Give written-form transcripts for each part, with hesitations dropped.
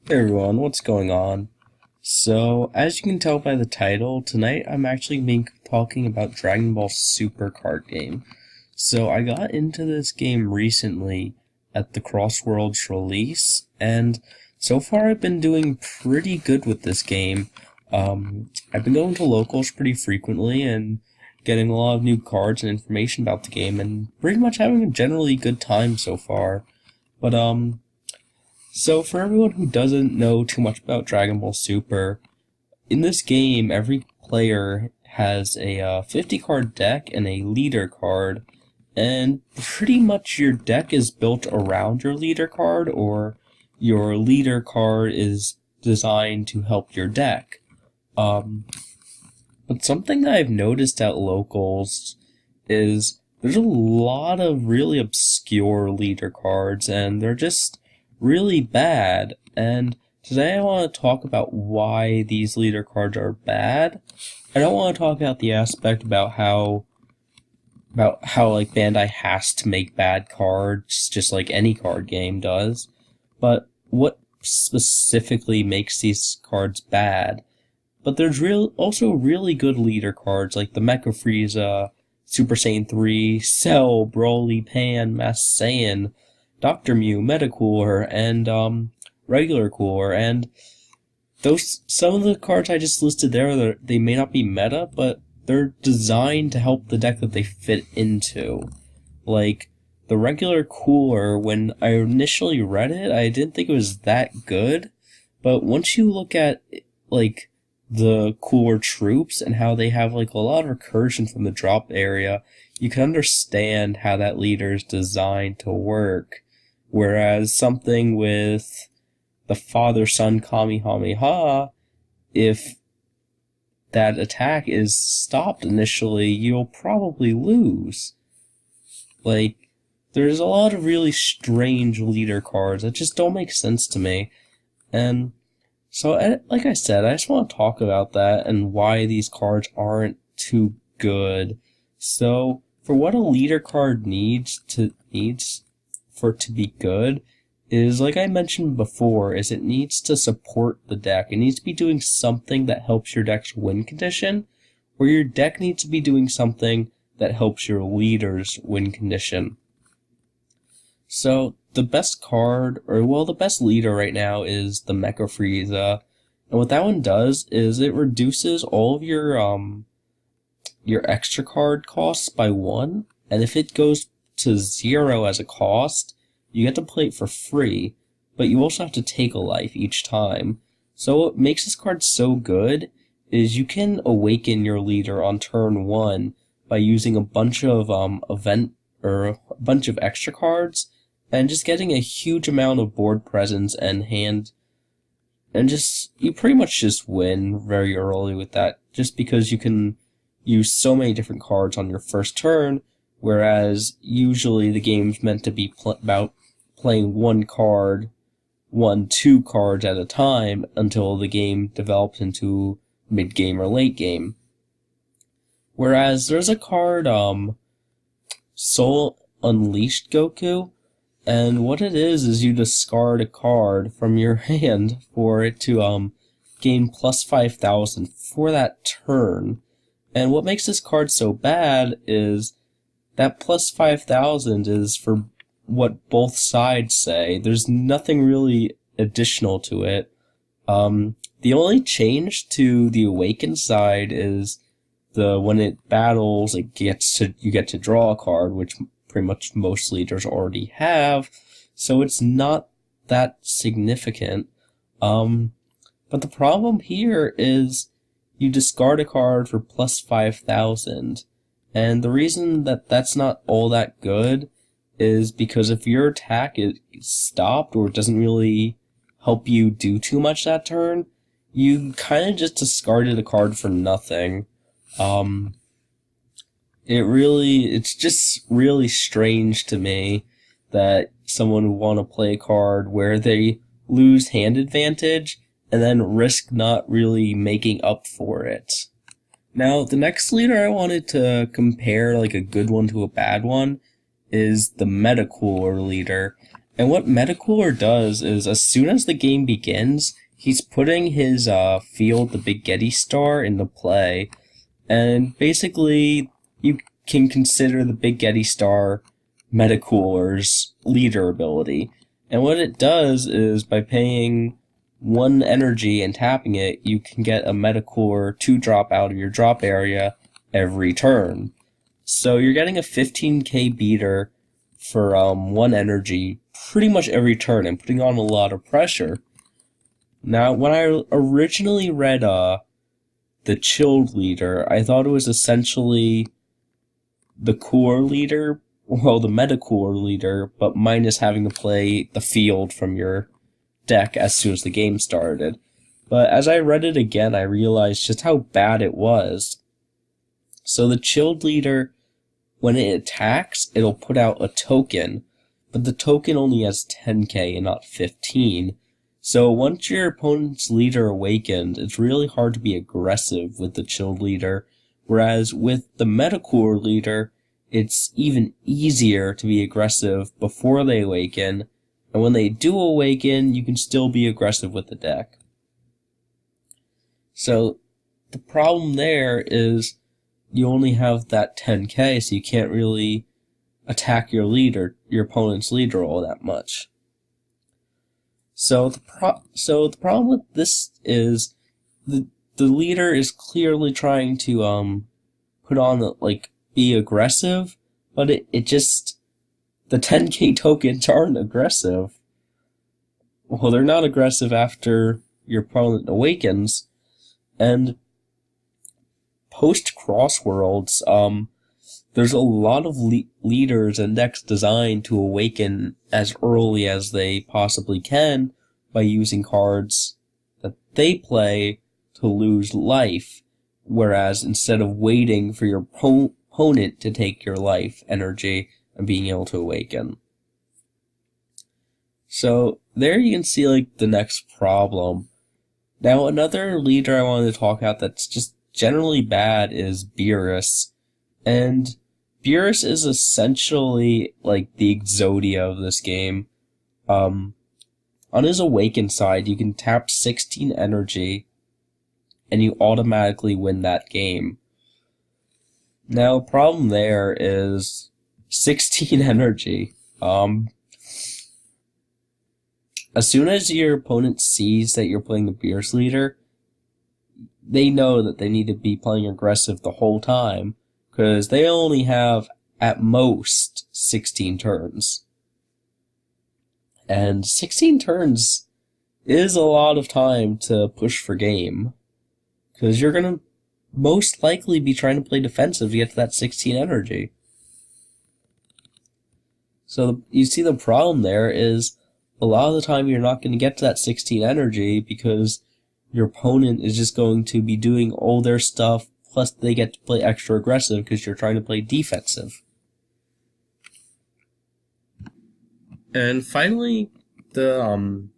Hey everyone, what's going on? So, as you can tell by the title, tonight I'm actually talking about Dragon Ball Super card game. So, I got into this game recently at the Crossworlds release, and so far I've been doing pretty good with this game. I've been going to locals pretty frequently and getting a lot of new cards and information about the game, and pretty much having a generally good time so far. But for everyone who doesn't know too much about Dragon Ball Super, in this game, every player has a 50 card deck and a leader card, and pretty much your deck is built around your leader card, or your leader card is designed to help your deck. But something that I've noticed at locals is there's a lot of really obscure leader cards, and they're just really bad. And today I want to talk about why these leader cards are bad. I don't want to talk about the aspect about how like Bandai has to make bad cards just like any card game does, but what specifically makes these cards bad. But there's also really good leader cards like the Mecha Frieza, Super Saiyan 3, Cell, Broly, Pan, Master Saiyan, Dr. Mew, Metacooler, and regular Cooler, and those some of the cards I just listed there, they may not be meta, but they're designed to help the deck that they fit into. Like the regular Cooler, when I initially read it, I didn't think it was that good, but once you look at like the Cooler troops and how they have like a lot of recursion from the drop area, you can understand how that leader is designed to work. Whereas something with the father-son Kamehameha, if that attack is stopped initially, you'll probably lose. Like, there's a lot of really strange leader cards that just don't make sense to me. And so, like I said, I just want to talk about that and why these cards aren't too good. So, for what a leader card needs for it to be good is, like I mentioned before, is it needs to support the deck. It needs to be doing something that helps your deck's win condition, or your deck needs to be doing something that helps your leader's win condition. So the best card, the best leader right now is the Mecha Frieza. And what that one does is it reduces all of your extra card costs by 1, and if it goes to 0 as a cost, you get to play it for free, but you also have to take a life each time. So what makes this card so good is you can awaken your leader on turn 1 by using a bunch of a bunch of extra cards, and just getting a huge amount of board presence and hand, and you pretty much just win very early with that, just because you can use so many different cards on your first turn, whereas usually the game's meant to be about playing two cards at a time until the game develops into mid-game or late game. Whereas there's a card, Soul Unleashed Goku, and what it is you discard a card from your hand for it to gain plus 5,000 for that turn. And what makes this card so bad is that plus 5,000 is for what both sides say. There's nothing really additional to it. The only change to the Awakened side is when it battles, you get to draw a card, which pretty much most leaders already have, so it's not that significant. But the problem here is you discard a card for plus 5,000, and the reason that that's not all that good is because if your attack is stopped or doesn't really help you do too much that turn, you kind of just discarded a card for nothing. It's just really strange to me that someone would want to play a card where they lose hand advantage and then risk not really making up for it. Now, the next leader I wanted to compare like a good one to a bad one is the Metacooler leader. And what Metacooler does is, as soon as the game begins, he's putting his field, the Big Getty Star, into play, and basically you can consider the Big Getty Star Metacooler's leader ability. And what it does is, by paying 1 energy and tapping it, you can get a Metacooler 2-drop out of your drop area every turn. So you're getting a 15k beater for 1 energy pretty much every turn and putting on a lot of pressure. Now, when I originally read the chilled leader, I thought it was essentially the core leader, well, the Metacooler leader, but minus having to play the field from your deck as soon as the game started. But as I read it again, I realized just how bad it was. So the chilled leader, when it attacks, it'll put out a token, but the token only has 10k and not 15. So once your opponent's leader awakened, it's really hard to be aggressive with the chilled leader, whereas with the Metacooler leader, it's even easier to be aggressive before they awaken, and when they do awaken, you can still be aggressive with the deck. So the problem there is you only have that 10k, so you can't really attack your opponent's leader all that much. So the problem with this is the leader is clearly trying to put on be aggressive, but it just, the 10k tokens aren't aggressive. Well, they're not aggressive after your opponent awakens, and post Crossworlds, there's a lot of leaders and decks designed to awaken as early as they possibly can by using cards that they play to lose life, whereas instead of waiting for your opponent to take your life energy and being able to awaken. So there you can see the next problem. Now another leader I wanted to talk about that's just generally bad is Beerus, and Beerus is essentially the Exodia of this game. On his Awaken side, you can tap 16 energy, and you automatically win that game. Now, the problem there is 16 energy. As soon as your opponent sees that you're playing the Beerus leader, they know that they need to be playing aggressive the whole time, because they only have, at most, 16 turns. And 16 turns is a lot of time to push for game, because you're going to most likely be trying to play defensive to get to that 16 energy. So you see the problem there is, a lot of the time you're not going to get to that 16 energy because your opponent is just going to be doing all their stuff, plus they get to play extra aggressive because you're trying to play defensive. And finally, the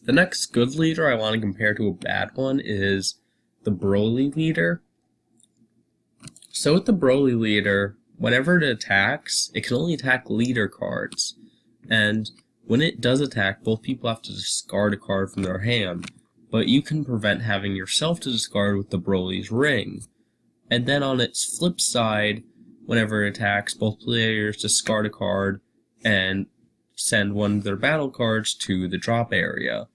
next good leader I want to compare to a bad one is the Broly leader. So with the Broly leader, whenever it attacks, it can only attack leader cards. And when it does attack, both people have to discard a card from their hand, but you can prevent having yourself to discard with the Broly's ring. And then on its flip side, whenever it attacks, both players discard a card and send one of their battle cards to the drop area.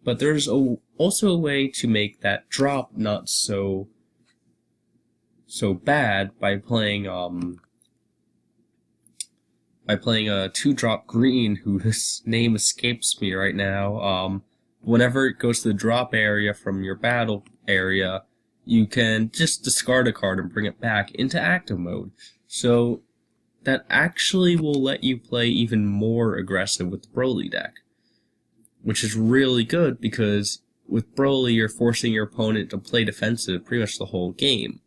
But there's also a way to make that drop not so bad by playing a 2-drop green, whose name escapes me right now. Whenever it goes to the drop area from your battle area, you can just discard a card and bring it back into active mode. So that actually will let you play even more aggressive with the Broly deck, which is really good because with Broly you're forcing your opponent to play defensive pretty much the whole game.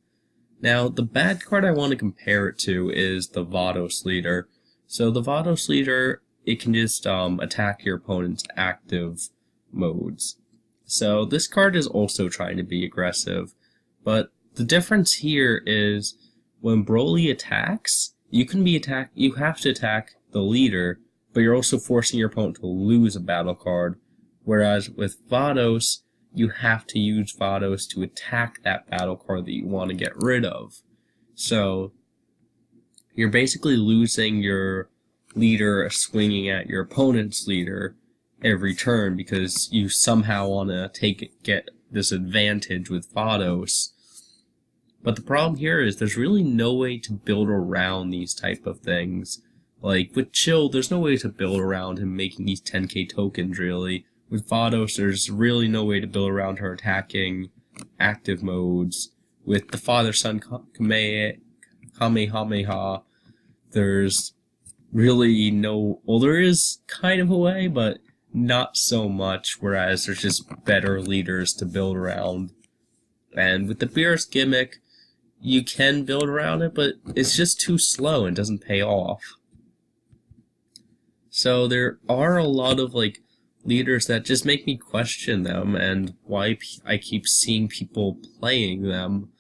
Now, the bad card I want to compare it to is the Vados leader. So the Vados leader, it can just attack your opponent's active modes. So this card is also trying to be aggressive, but the difference here is when Broly attacks, you have to attack the leader but you're also forcing your opponent to lose a battle card. Whereas with Vados, you have to use Vados to attack that battle card that you want to get rid of. So you're basically losing your leader swinging at your opponent's leader every turn because you somehow want to get this advantage with Vados. But the problem here is there's really no way to build around these type of things. Like with Chill, there's no way to build around him making these 10k tokens really. With Vados, there's really no way to build around her attacking active modes. With the Father-Son Kamehameha, there's really no... Well, there is kind of a way, but not so much, whereas there's just better leaders to build around. And with the Beerus gimmick, you can build around it, but it's just too slow and doesn't pay off. So there are a lot of, like, leaders that just make me question them and why I keep seeing people playing them,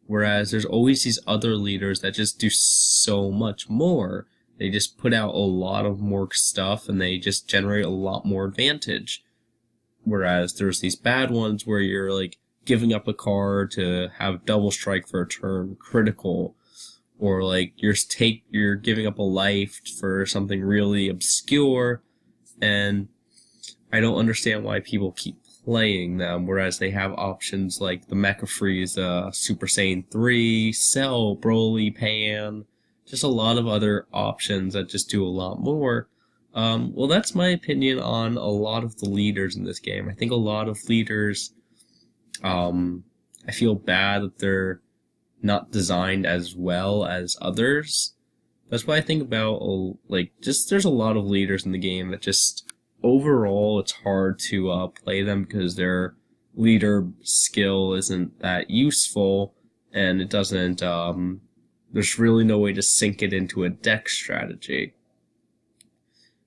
whereas there's always these other leaders that just do so much more. They just put out a lot of more stuff and they just generate a lot more advantage. Whereas there's these bad ones where you're like giving up a card to have double strike for a turn critical, or like you're giving up a life for something really obscure, and I don't understand why people keep playing them, whereas they have options like the Mecha Frieza, Super Saiyan 3, Cell, Broly, Pan, just a lot of other options that just do a lot more. Well, that's my opinion on a lot of the leaders in this game. I think a lot of leaders, I feel bad that they're not designed as well as others. That's why I think about, there's a lot of leaders in the game that just, overall, it's hard to play them because their leader skill isn't that useful, and it doesn't, there's really no way to sync it into a deck strategy.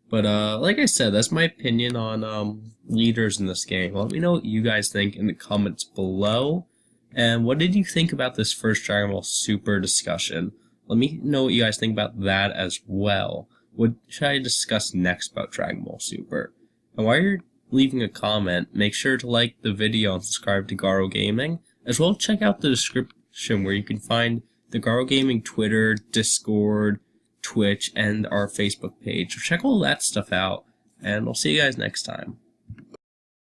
But, like I said, that's my opinion on, leaders in this game. Let me know what you guys think in the comments below. And what did you think about this first Dragon Ball Super discussion? Let me know what you guys think about that as well. What should I discuss next about Dragon Ball Super? And while you're leaving a comment, make sure to like the video and subscribe to Garo Gaming. As well, check out the description where you can find the Garo Gaming Twitter, Discord, Twitch, and our Facebook page. So check all that stuff out, and I'll see you guys next time.